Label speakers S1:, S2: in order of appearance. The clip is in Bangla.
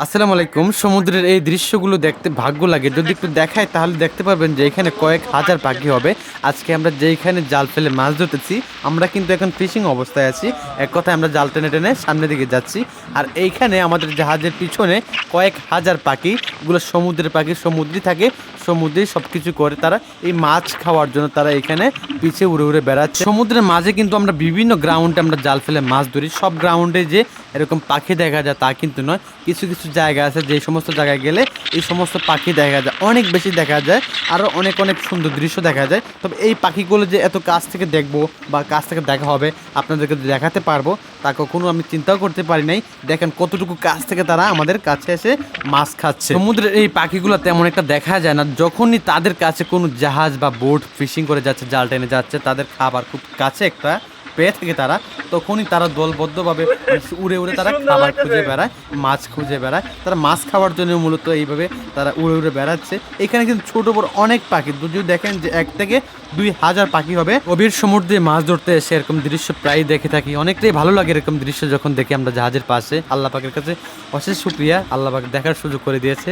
S1: আসসালামু আলাইকুম। সমুদ্রের এই দৃশ্যগুলো দেখতে ভাগ্য লাগে। যদি একটু দেখায় তাহলে দেখতে পারবেন যে এখানে কয়েক হাজার পাখি হবে। আজকে আমরা যেইখানে জাল ফেলে মাছ ধরতেছি, আমরা কিন্তু এখন ফিশিং অবস্থায় আছি। এক কথায় আমরা জাল টেনে টেনে সামনের দিকে যাচ্ছি। আর এইখানে আমাদের জাহাজের পিছনে কয়েক হাজার পাখি, এগুলো সমুদ্রের পাখি, সমুদ্রে থাকে, সমুদ্রেই সব কিছু করে তারা। এই মাছ খাওয়ার জন্য তারা এখানে পিছে উড়ে উড়ে বেড়াচ্ছে। সমুদ্রের মাঝে কিন্তু আমরা বিভিন্ন গ্রাউন্ডে আমরা জাল ফেলে মাছ ধরি। সব গ্রাউন্ডে যে এরকম পাখি দেখা যায় তা কিন্তু নয়। কিছু কিছু জায়গা আছে যে সমস্ত জায়গায় গেলে এই সমস্ত পাখি দেখা যায়, অনেক বেশি দেখা যায়, আরও অনেক অনেক সুন্দর দৃশ্য দেখা যায়। তবে এই পাখিগুলো যে এত কাছ থেকে দেখবো বা কাছ থেকে দেখা হবে, আপনাদেরকে দেখাতে পারবো, তা কখনো আমি চিন্তাও করতে পারি নাই। দেখেন কতটুকু কাছ থেকে তারা আমাদের কাছে এসে মাছ খাচ্ছে। সমুদ্রের এই পাখিগুলো তেমন একটা দেখা যায় না। যখনই তাদের কাছে কোনো জাহাজ বা বোট ফিশিং করে যাচ্ছে, জাল টেনে যাচ্ছে, তাদের খাবার খুব কাছে একটা পেয়ে থাকে তারা, তখনই তারা দলবদ্ধভাবে উড়ে উড়ে তারা খাবার খুঁজে বেড়ায়, মাছ খুঁজে বেড়ায়। তারা মাছ খাওয়ার জন্য মূলত এইভাবে তারা উড়ে উড়ে বেড়াচ্ছে। এখানে কিন্তু ছোট বড় অনেক পাখি, যদি দেখেন যে 1 থেকে 2 হাজার পাখি হবে। গভীর সমুদ্রে মাছ ধরতে এসে এরকম দৃশ্য প্রায় দেখে থাকি, অনেকটাই ভালো লাগে এরকম দৃশ্য যখন দেখি আমরা জাহাজের পাশে। আল্লাহ পাকের কাছে অশেষ শুকরিয়া, আল্লাহ পাক দেখার সুযোগ করে দিয়েছে।